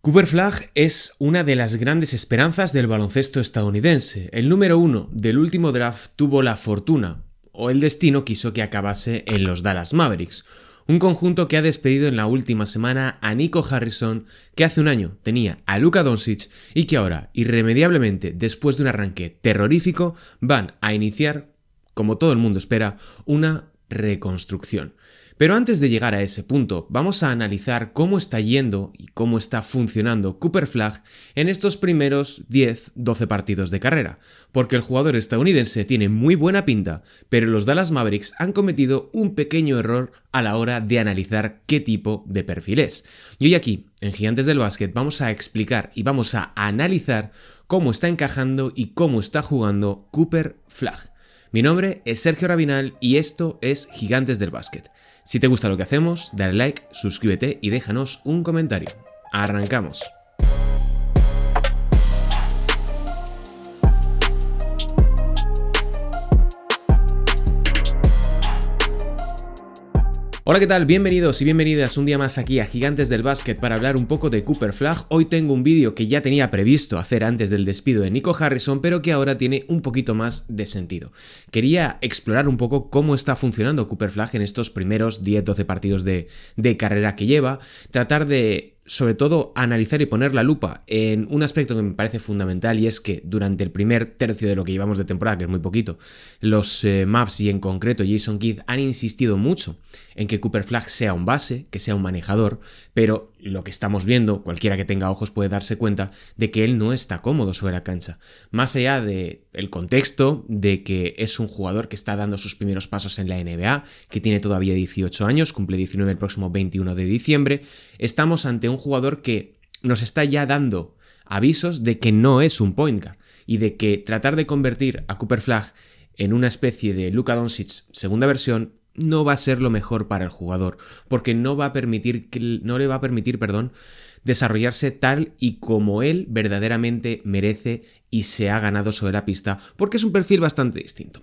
Cooper Flagg es una de las grandes esperanzas del baloncesto estadounidense. El número 1 del último draft tuvo la fortuna, o el destino quiso que acabase en los Dallas Mavericks, un conjunto que ha despedido en la última semana a Nico Harrison, que hace un año tenía a Luka Doncic y que ahora, irremediablemente, después de un arranque terrorífico, van a iniciar, como todo el mundo espera, una reconstrucción. Pero antes de llegar a ese punto, vamos a analizar cómo está yendo y cómo está funcionando Cooper Flagg en estos primeros 10-12 partidos de carrera, porque el jugador estadounidense tiene muy buena pinta, pero los Dallas Mavericks han cometido un pequeño error a la hora de analizar qué tipo de perfil es. Y hoy aquí, en Gigantes del Básquet, vamos a explicar y vamos a analizar cómo está encajando y cómo está jugando Cooper Flagg. Mi nombre es Sergio Rabinal y esto es Gigantes del Básquet. Si te gusta lo que hacemos, dale like, suscríbete y déjanos un comentario. ¡Arrancamos! Hola, ¿qué tal? Bienvenidos y bienvenidas un día más aquí a Gigantes del Básquet para hablar un poco de Cooper Flagg. Hoy tengo un vídeo que ya tenía previsto hacer antes del despido de Nico Harrison, pero que ahora tiene un poquito más de sentido. Quería explorar un poco cómo está funcionando Cooper Flagg en estos primeros 10-12 partidos de carrera que lleva, tratar de sobre todo analizar y poner la lupa en un aspecto que me parece fundamental, y es que durante el primer tercio de lo que llevamos de temporada, que es muy poquito, los Mavs y en concreto Jason Kidd han insistido mucho en que Cooper Flagg sea un base, que sea un manejador, pero lo que estamos viendo, cualquiera que tenga ojos puede darse cuenta de que él no está cómodo sobre la cancha. Más allá del contexto de que es un jugador que está dando sus primeros pasos en la NBA, que tiene todavía 18 años, cumple 19 el próximo 21 de diciembre, estamos ante un jugador que nos está ya dando avisos de que no es un point guard y de que tratar de convertir a Cooper Flagg en una especie de Luka Doncic segunda versión no va a ser lo mejor para el jugador, porque no le va a permitir, desarrollarse tal y como él verdaderamente merece y se ha ganado sobre la pista, porque es un perfil bastante distinto.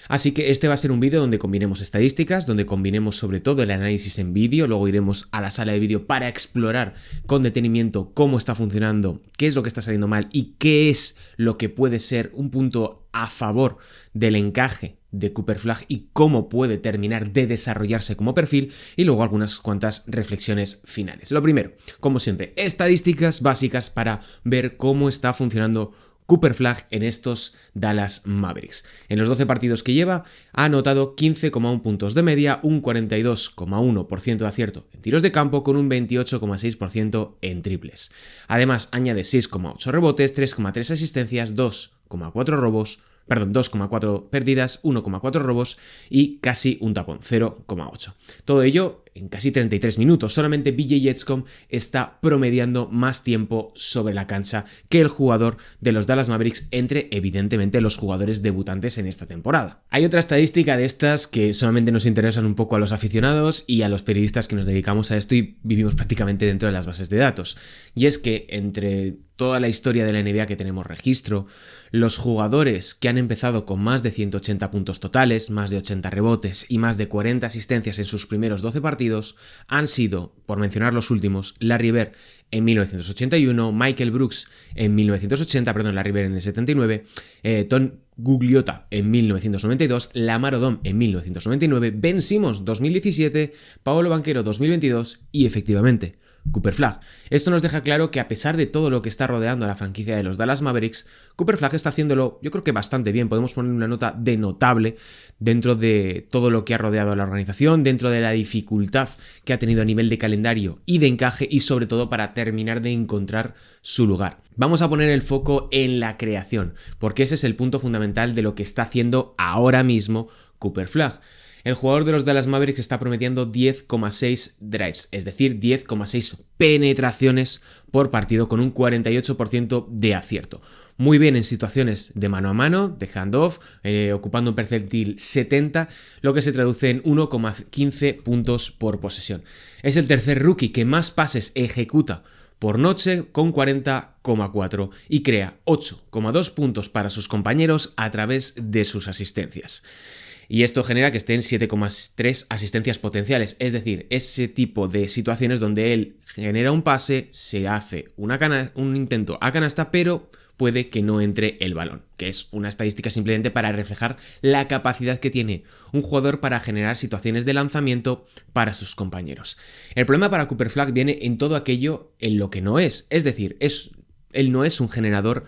Así que este va a ser un vídeo donde combinemos estadísticas, donde combinemos sobre todo el análisis en vídeo, luego iremos a la sala de vídeo para explorar con detenimiento cómo está funcionando, qué es lo que está saliendo mal y qué es lo que puede ser un punto a favor del encaje de Cooper Flagg y cómo puede terminar de desarrollarse como perfil, y luego algunas cuantas reflexiones finales. Lo primero, como siempre, estadísticas básicas para ver cómo está funcionando Cooper Flagg en estos Dallas Mavericks. En los 12 partidos que lleva, ha anotado 15,1 puntos de media, un 42,1% de acierto en tiros de campo con un 28,6% en triples. Además, añade 6,8 rebotes, 3,3 asistencias, 2,4 pérdidas, 1,4 robos y casi un tapón, 0,8. Todo ello en casi 33 minutos. Solamente BJ Edgecombe está promediando más tiempo sobre la cancha que el jugador de los Dallas Mavericks, entre evidentemente los jugadores debutantes en esta temporada. Hay otra estadística de estas que solamente nos interesan un poco a los aficionados y a los periodistas que nos dedicamos a esto y vivimos prácticamente dentro de las bases de datos. Y es que entre toda la historia de la NBA que tenemos registro, los jugadores que han empezado con más de 180 puntos totales, más de 80 rebotes y más de 40 asistencias en sus primeros 12 partidos han sido, por mencionar los últimos, Larry Bird en 1981, Michael Brooks en 1980, Larry Bird en el 79, Tom Gugliotta en 1992, Lamar Odom en 1999, Ben Simmons 2017, Paolo Banchero 2022 y efectivamente Cooper Flagg. Esto nos deja claro que a pesar de todo lo que está rodeando a la franquicia de los Dallas Mavericks, Cooper Flagg está haciéndolo, yo creo que bastante bien. Podemos poner una nota de notable dentro de todo lo que ha rodeado a la organización, dentro de la dificultad que ha tenido a nivel de calendario y de encaje, y sobre todo para terminar de encontrar su lugar. Vamos a poner el foco en la creación, porque ese es el punto fundamental de lo que está haciendo ahora mismo Cooper Flagg. El jugador de los Dallas Mavericks está promediando 10,6 drives, es decir, 10,6 penetraciones por partido con un 48% de acierto. Muy bien en situaciones de mano a mano, de handoff, ocupando un percentil 70, lo que se traduce en 1,15 puntos por posesión. Es el tercer rookie que más pases ejecuta por noche con 40,4 y crea 8,2 puntos para sus compañeros a través de sus asistencias. Y esto genera que esté en 7,3 asistencias potenciales, es decir, ese tipo de situaciones donde él genera un pase, se hace un intento a canasta, pero puede que no entre el balón, que es una estadística simplemente para reflejar la capacidad que tiene un jugador para generar situaciones de lanzamiento para sus compañeros. El problema para Cooper Flagg viene en todo aquello en lo que no es decir, él no es un generador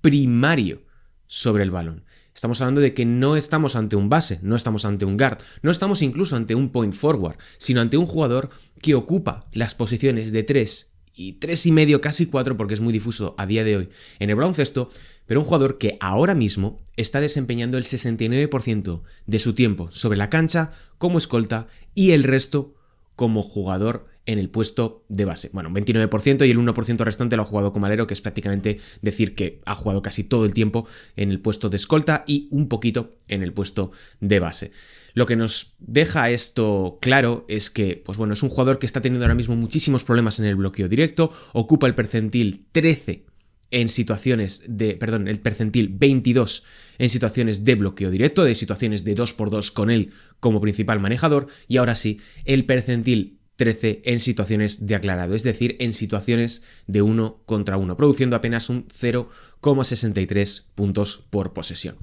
primario sobre el balón. Estamos hablando de que no estamos ante un base, no estamos ante un guard, no estamos incluso ante un point forward, sino ante un jugador que ocupa las posiciones de 3 y 3,5, casi 4, porque es muy difuso a día de hoy en el baloncesto, pero un jugador que ahora mismo está desempeñando el 69% de su tiempo sobre la cancha como escolta y el resto como jugador en el puesto de base. Bueno, un 29% y el 1% restante lo ha jugado como alero, que es prácticamente decir que ha jugado casi todo el tiempo en el puesto de escolta y un poquito en el puesto de base. Lo que nos deja esto claro es que, pues bueno, es un jugador que está teniendo ahora mismo muchísimos problemas en el bloqueo directo, ocupa el percentil 13 en situaciones de, el percentil 22 en situaciones de bloqueo directo, de situaciones de 2x2 con él como principal manejador, y ahora sí, el percentil 13 en situaciones de aclarado, es decir, en situaciones de 1 contra 1, produciendo apenas un 0,63 puntos por posesión.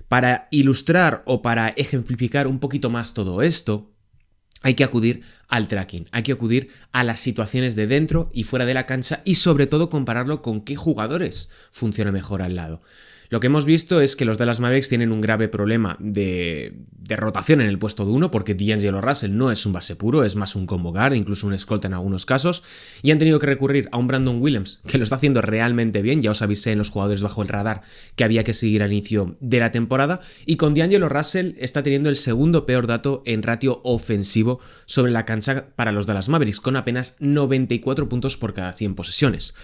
Para ilustrar o para ejemplificar un poquito más todo esto, hay que acudir al tracking, hay que acudir a las situaciones de dentro y fuera de la cancha y sobre todo compararlo con qué jugadores funciona mejor al lado. Lo que hemos visto es que los Dallas Mavericks tienen un grave problema de rotación en el puesto de 1, porque D'Angelo Russell no es un base puro, es más un combo guard, incluso un escolta en algunos casos, y han tenido que recurrir a un Brandon Williams que lo está haciendo realmente bien. Ya os avisé en los jugadores bajo el radar que había que seguir al inicio de la temporada, y con D'Angelo Russell está teniendo el segundo peor dato en ratio ofensivo sobre la cancha para los Dallas Mavericks, con apenas 94 puntos por cada 100 posesiones.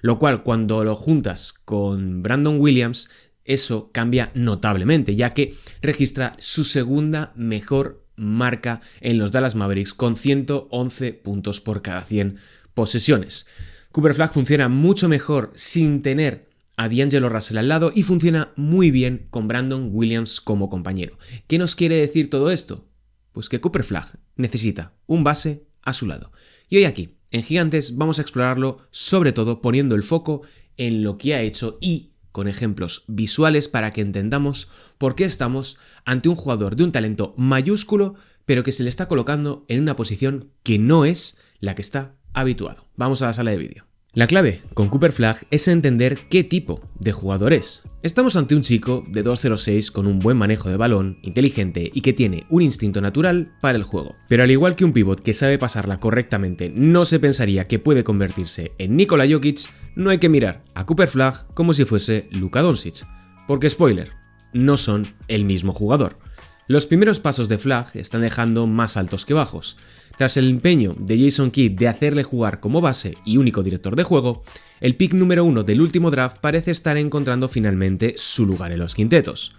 Lo cual, cuando lo juntas con Brandon Williams, eso cambia notablemente, ya que registra su segunda mejor marca en los Dallas Mavericks con 111 puntos por cada 100 posesiones. Cooper Flagg funciona mucho mejor sin tener a D'Angelo Russell al lado y funciona muy bien con Brandon Williams como compañero. ¿Qué nos quiere decir todo esto? Pues que Cooper Flagg necesita un base a su lado. Y hoy aquí, en Gigantes, vamos a explorarlo, sobre todo poniendo el foco en lo que ha hecho y con ejemplos visuales para que entendamos por qué estamos ante un jugador de un talento mayúsculo, pero que se le está colocando en una posición que no es la que está habituado. Vamos a la sala de vídeo. La clave con Cooper Flagg es entender qué tipo de jugador es. Estamos ante un chico de 2'06 con un buen manejo de balón, inteligente y que tiene un instinto natural para el juego. Pero al igual que un pívot que sabe pasarla correctamente no se pensaría que puede convertirse en Nikola Jokic, no hay que mirar a Cooper Flagg como si fuese Luka Doncic. Porque spoiler, no son el mismo jugador. Los primeros pasos de Flagg están dejando más altos que bajos. Tras el empeño de Jason Kidd de hacerle jugar como base y único director de juego, el pick número 1 del último draft parece estar encontrando finalmente su lugar en los quintetos.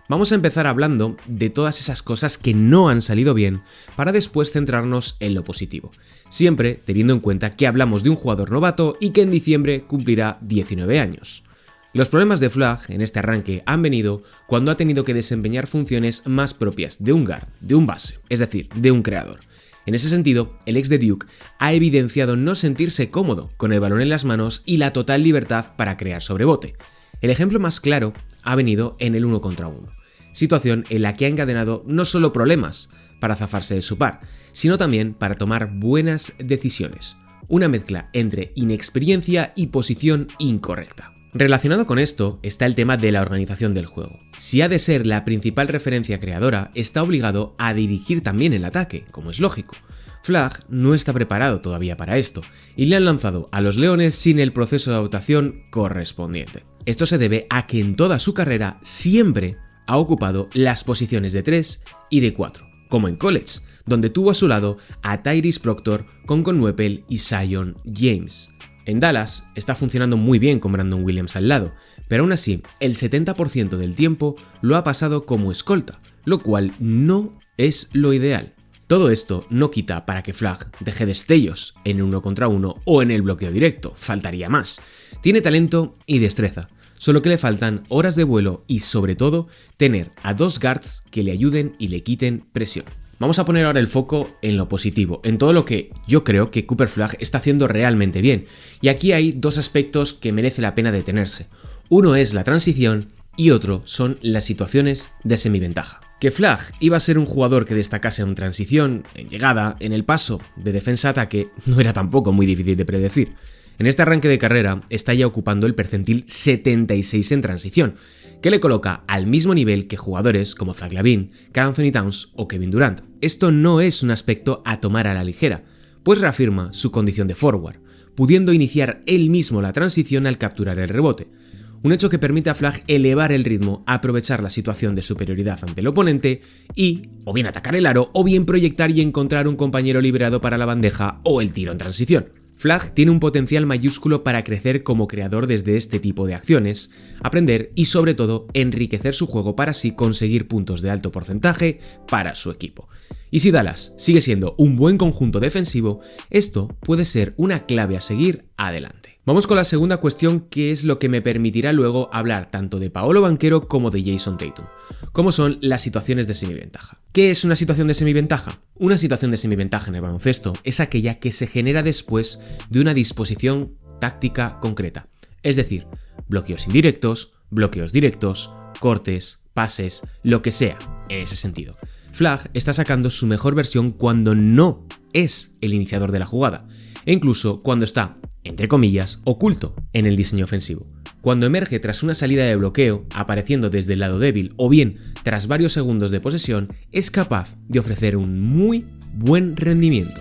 Vamos a empezar hablando de todas esas cosas que no han salido bien para después centrarnos en lo positivo, siempre teniendo en cuenta que hablamos de un jugador novato y que en diciembre cumplirá 19 años. Los problemas de Flagg en este arranque han venido cuando ha tenido que desempeñar funciones más propias de un guard, de un base, es decir, de un creador. En ese sentido, el ex de Duke ha evidenciado no sentirse cómodo con el balón en las manos y la total libertad para crear sobre bote. El ejemplo más claro ha venido en el 1 contra 1, situación en la que ha encadenado no solo problemas para zafarse de su par, sino también para tomar buenas decisiones, una mezcla entre inexperiencia y posición incorrecta. Relacionado con esto está el tema de la organización del juego. Si ha de ser la principal referencia creadora, está obligado a dirigir también el ataque, como es lógico. Flagg no está preparado todavía para esto, y le han lanzado a los Leones sin el proceso de adaptación correspondiente. Esto se debe a que en toda su carrera siempre ha ocupado las posiciones de 3 y de 4, como en college, donde tuvo a su lado a Tyrese Proctor, Concon Nwepel y Zion James. En Dallas está funcionando muy bien con Brandon Williams al lado, pero aún así el 70% del tiempo lo ha pasado como escolta, lo cual no es lo ideal. Todo esto no quita para que Flagg deje destellos en el 1 contra 1 o en el bloqueo directo, faltaría más. Tiene talento y destreza. solo que le faltan horas de vuelo y sobre todo tener a 2 guards que le ayuden y le quiten presión. Vamos a poner ahora el foco en lo positivo, en todo lo que yo creo que Cooper Flagg está haciendo realmente bien, y aquí hay 2 aspectos que merece la pena detenerse. Uno es la transición y otro son las situaciones de semiventaja. Que Flagg iba a ser un jugador que destacase en transición, en llegada, en el paso de defensa-ataque, no era tampoco muy difícil de predecir. En este arranque de carrera está ya ocupando el percentil 76 en transición, que le coloca al mismo nivel que jugadores como Zach LaVine, Karl Anthony Towns o Kevin Durant. Esto no es un aspecto a tomar a la ligera, pues reafirma su condición de forward, pudiendo iniciar él mismo la transición al capturar el rebote. Un hecho que permite a Flagg elevar el ritmo, aprovechar la situación de superioridad ante el oponente y, o bien atacar el aro, o bien proyectar y encontrar un compañero liberado para la bandeja o el tiro en transición. Flagg tiene un potencial mayúsculo para crecer como creador desde este tipo de acciones, aprender y sobre todo enriquecer su juego para así conseguir puntos de alto porcentaje para su equipo. Y si Dallas sigue siendo un buen conjunto defensivo, esto puede ser una clave a seguir adelante. Vamos con la segunda cuestión, que es lo que me permitirá luego hablar tanto de Paolo Banchero como de Jason Tatum, como son las situaciones de semiventaja. ¿Qué es una situación de semiventaja? Una situación de semiventaja en el baloncesto es aquella que se genera después de una disposición táctica concreta, es decir, bloqueos indirectos, bloqueos directos, cortes, pases, lo que sea, en ese sentido. Flagg está sacando su mejor versión cuando no es el iniciador de la jugada, e incluso cuando está, entre comillas, oculto en el diseño ofensivo. Cuando emerge tras una salida de bloqueo, apareciendo desde el lado débil o bien tras varios segundos de posesión, es capaz de ofrecer un muy buen rendimiento.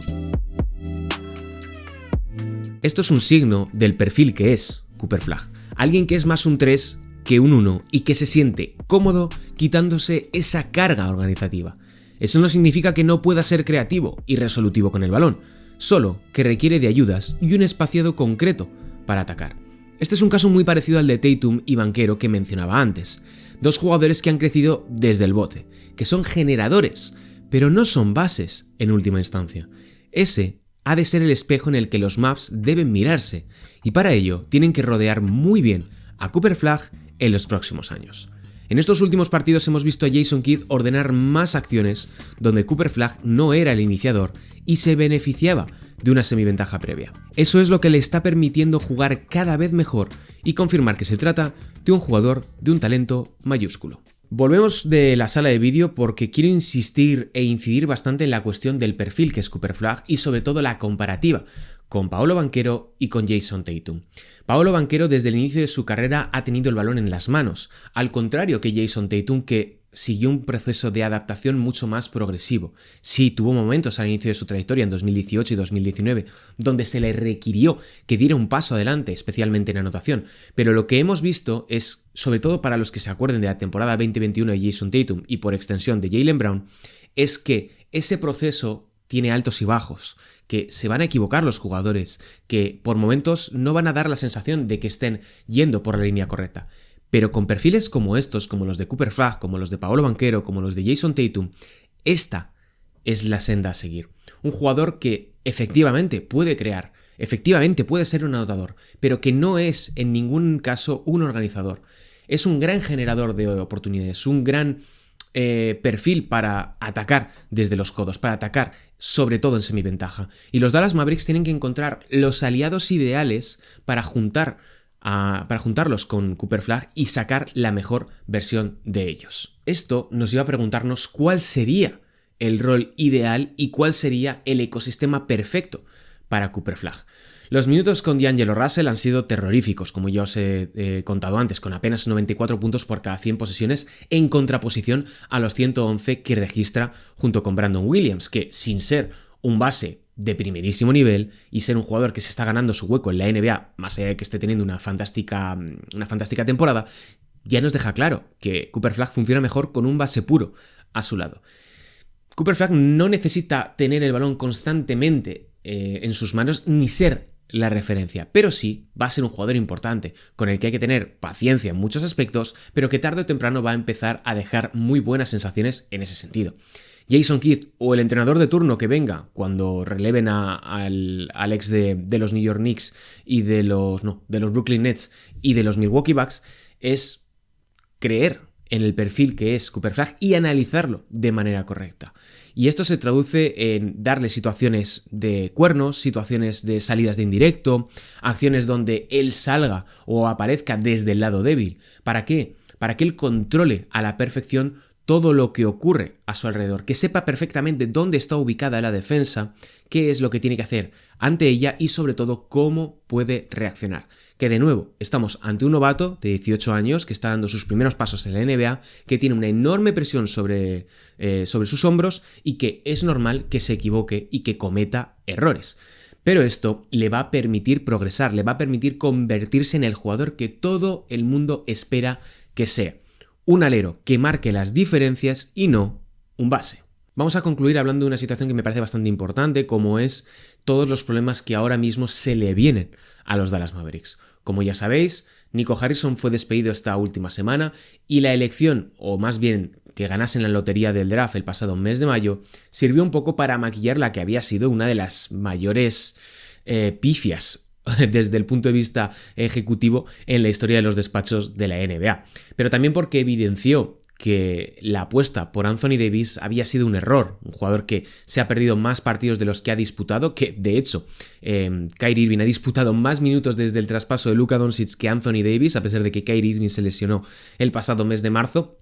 Esto es un signo del perfil que es Cooper Flagg, alguien que es más un 3 que un 1 y que se siente cómodo quitándose esa carga organizativa. Eso no significa que no pueda ser creativo y resolutivo con el balón, solo que requiere de ayudas y un espaciado concreto para atacar. Este es un caso muy parecido al de Tatum y Banchero que mencionaba antes, 2 jugadores que han crecido desde el bote, que son generadores, pero no son bases en última instancia. Ese ha de ser el espejo en el que los Mavs deben mirarse, y para ello tienen que rodear muy bien a Cooper Flagg en los próximos años. En estos últimos partidos hemos visto a Jason Kidd ordenar más acciones donde Cooper Flagg no era el iniciador y se beneficiaba de una semiventaja previa. Eso es lo que le está permitiendo jugar cada vez mejor y confirmar que se trata de un jugador de un talento mayúsculo. Volvemos de la sala de vídeo porque quiero insistir e incidir bastante en la cuestión del perfil que es Cooper Flagg y sobre todo la comparativa con Paolo Banchero y con Jason Tatum. Paolo Banchero desde el inicio de su carrera ha tenido el balón en las manos, al contrario que Jason Tatum, que siguió un proceso de adaptación mucho más progresivo. Sí, tuvo momentos al inicio de su trayectoria en 2018 y 2019 donde se le requirió que diera un paso adelante, especialmente en anotación, pero lo que hemos visto es, sobre todo para los que se acuerden de la temporada 2021 de Jason Tatum y por extensión de Jaylen Brown, es que ese proceso tiene altos y bajos, que se van a equivocar los jugadores, que por momentos no van a dar la sensación de que estén yendo por la línea correcta. Pero con perfiles como estos, como los de Cooper Flagg, como los de Paolo Banchero, como los de Jason Tatum, esta es la senda a seguir. Un jugador que efectivamente puede crear, efectivamente puede ser un anotador, pero que no es en ningún caso un organizador. Es un gran generador de oportunidades, un gran perfil para atacar desde los codos, para atacar sobre todo en semiventaja. Y los Dallas Mavericks tienen que encontrar los aliados ideales para juntarlos con Cooper Flagg y sacar la mejor versión de ellos. Esto nos lleva a preguntarnos cuál sería el rol ideal y cuál sería el ecosistema perfecto para Cooper Flagg. Los minutos con D'Angelo Russell han sido terroríficos, como ya os he contado antes, con apenas 94 puntos por cada 100 posesiones en contraposición a los 111 que registra junto con Brandon Williams, que sin ser un base de primerísimo nivel y ser un jugador que se está ganando su hueco en la NBA, más allá de que esté teniendo una fantástica temporada, ya nos deja claro que Cooper Flagg funciona mejor con un base puro a su lado. Cooper Flagg no necesita tener el balón constantemente en sus manos ni ser la referencia, pero sí va a ser un jugador importante, con el que hay que tener paciencia en muchos aspectos, pero que tarde o temprano va a empezar a dejar muy buenas sensaciones en ese sentido. Jason Kidd o el entrenador de turno que venga cuando releven al ex de los New York Knicks y de los Brooklyn Nets y de los Milwaukee Bucks es creer en el perfil que es Cooper Flagg y analizarlo de manera correcta. Y esto se traduce en darle situaciones de cuernos, situaciones de salidas de indirecto, acciones donde él salga o aparezca desde el lado débil. ¿Para qué? Para que él controle a la perfección todo lo que ocurre a su alrededor, que sepa perfectamente dónde está ubicada la defensa, qué es lo que tiene que hacer ante ella y sobre todo cómo puede reaccionar. Que de nuevo, estamos ante un novato de 18 años que está dando sus primeros pasos en la NBA, que tiene una enorme presión sobre sus hombros y que es normal que se equivoque y que cometa errores. Pero esto le va a permitir progresar, le va a permitir convertirse en el jugador que todo el mundo espera que sea. Un alero que marque las diferencias y no un base. Vamos a concluir hablando de una situación que me parece bastante importante, como es todos los problemas que ahora mismo se le vienen a los Dallas Mavericks. Como ya sabéis, Nico Harrison fue despedido esta última semana y la elección, o más bien que ganasen la lotería del draft el pasado mes de mayo, sirvió un poco para maquillar la que había sido una de las mayores pifias desde el punto de vista ejecutivo en la historia de los despachos de la NBA, pero también porque evidenció que la apuesta por Anthony Davis había sido un error, un jugador que se ha perdido más partidos de los que ha disputado, que de hecho Kyrie Irving ha disputado más minutos desde el traspaso de Luka Doncic que Anthony Davis, a pesar de que Kyrie Irving se lesionó el pasado mes de marzo,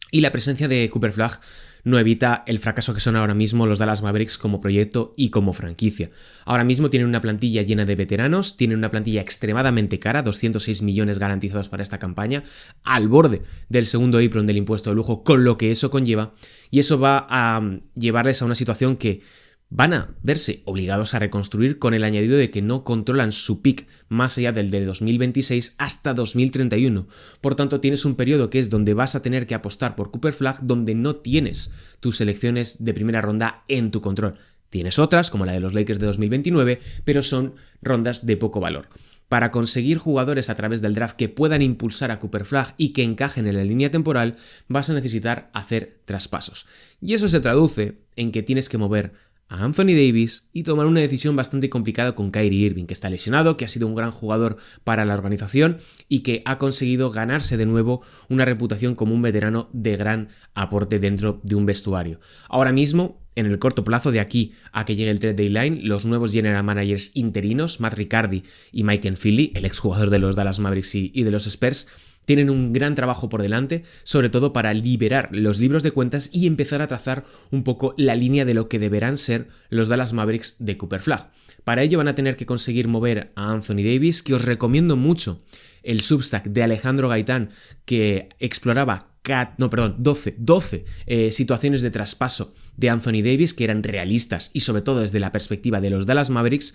y la presencia de Cooper Flagg no evita el fracaso que son ahora mismo los Dallas Mavericks como proyecto y como franquicia. Ahora mismo tienen una plantilla llena de veteranos, tienen una plantilla extremadamente cara, 206 millones garantizados para esta campaña, al borde del segundo apron del impuesto de lujo, con lo que eso conlleva, y eso va a llevarles a una situación que van a verse obligados a reconstruir con el añadido de que no controlan su pick más allá del de 2026 hasta 2031. Por tanto, tienes un periodo que es donde vas a tener que apostar por Cooper Flagg, donde no tienes tus selecciones de primera ronda en tu control. Tienes otras, como la de los Lakers de 2029, pero son rondas de poco valor. Para conseguir jugadores a través del draft que puedan impulsar a Cooper Flagg y que encajen en la línea temporal, vas a necesitar hacer traspasos. Y eso se traduce en que tienes que mover a Anthony Davis y tomar una decisión bastante complicada con Kyrie Irving, que está lesionado, que ha sido un gran jugador para la organización y que ha conseguido ganarse de nuevo una reputación como un veterano de gran aporte dentro de un vestuario. Ahora mismo, en el corto plazo de aquí a que llegue el trade deadline, los nuevos general managers interinos, Matt Riccardi y Michael Finley, el exjugador de los Dallas Mavericks y de los Spurs, tienen un gran trabajo por delante, sobre todo para liberar los libros de cuentas y empezar a trazar un poco la línea de lo que deberán ser los Dallas Mavericks de Cooper Flagg. Para ello van a tener que conseguir mover a Anthony Davis, que os recomiendo mucho el Substack de Alejandro Gaitán, que exploraba 12 situaciones de traspaso de Anthony Davis que eran realistas y sobre todo desde la perspectiva de los Dallas Mavericks,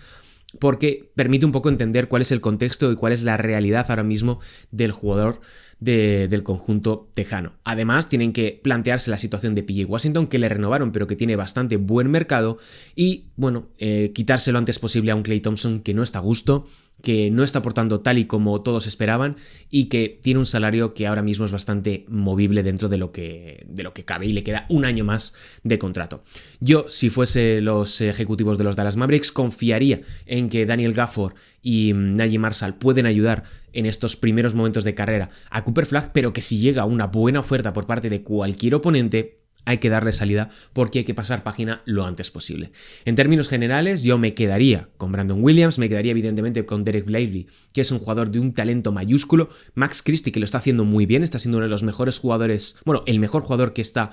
porque permite un poco entender cuál es el contexto y cuál es la realidad ahora mismo del jugador del conjunto tejano. Además, tienen que plantearse la situación de PJ Washington, que le renovaron pero que tiene bastante buen mercado, y bueno, quitarse lo antes posible a un Klay Thompson que no está a gusto, que no está aportando tal y como todos esperaban y que tiene un salario que ahora mismo es bastante movible dentro de lo que cabe y le queda un año más de contrato. Yo, si fuese los ejecutivos de los Dallas Mavericks, confiaría en que Daniel Gafford y Naji Marshall pueden ayudar en estos primeros momentos de carrera a Cooper Flagg, pero que si llega una buena oferta por parte de cualquier oponente, hay que darle salida porque hay que pasar página lo antes posible. En términos generales, yo me quedaría con Brandon Williams, me quedaría evidentemente con Derek Lively, que es un jugador de un talento mayúsculo, Max Christie, que lo está haciendo muy bien, está siendo uno de los mejores jugadores, bueno, el mejor jugador que está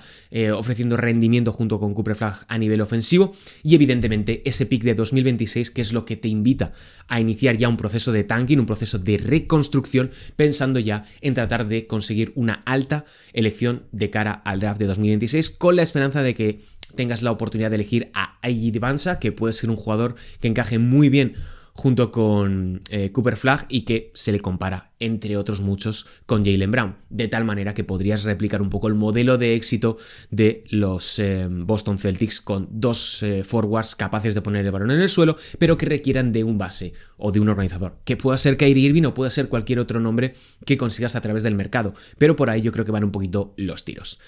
ofreciendo rendimiento junto con Cooper Flagg a nivel ofensivo, y evidentemente ese pick de 2026, que es lo que te invita a iniciar ya un proceso de tanking, un proceso de reconstrucción, pensando ya en tratar de conseguir una alta elección de cara al draft de 2026, con la esperanza de que tengas la oportunidad de elegir a Igi Dibansa, que puede ser un jugador que encaje muy bien junto con Cooper Flagg y que se le compara, entre otros muchos, con Jaylen Brown, de tal manera que podrías replicar un poco el modelo de éxito de los Boston Celtics, con dos forwards capaces de poner el balón en el suelo, pero que requieran de un base o de un organizador, que pueda ser Kyrie Irving o pueda ser cualquier otro nombre que consigas a través del mercado, pero por ahí yo creo que van un poquito los tiros.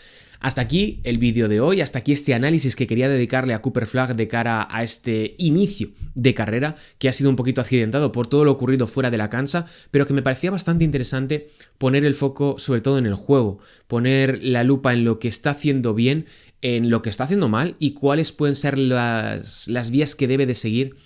Hasta aquí el vídeo de hoy, hasta aquí este análisis que quería dedicarle a Cooper Flag de cara a este inicio de carrera, que ha sido un poquito accidentado por todo lo ocurrido fuera de la cancha, pero que me parecía bastante interesante poner el foco sobre todo en el juego, poner la lupa en lo que está haciendo bien, en lo que está haciendo mal y cuáles pueden ser las vías que debe de seguir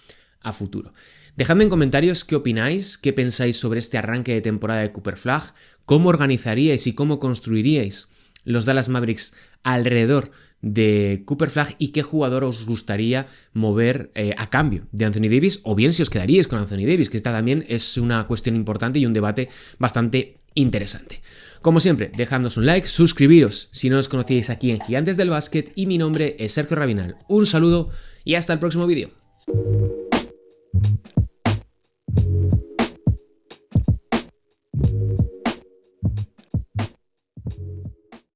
a futuro. Dejadme en comentarios qué opináis, qué pensáis sobre este arranque de temporada de Cooper Flag, cómo organizaríais y cómo construiríais los Dallas Mavericks alrededor de Cooper Flag y qué jugador os gustaría mover a cambio de Anthony Davis, o bien si os quedaríais con Anthony Davis, que esta también es una cuestión importante y un debate bastante interesante. Como siempre, dejadnos un like, suscribiros si no os conocíais aquí en Gigantes del Básquet y mi nombre es Sergio Rabinal. Un saludo y hasta el próximo vídeo.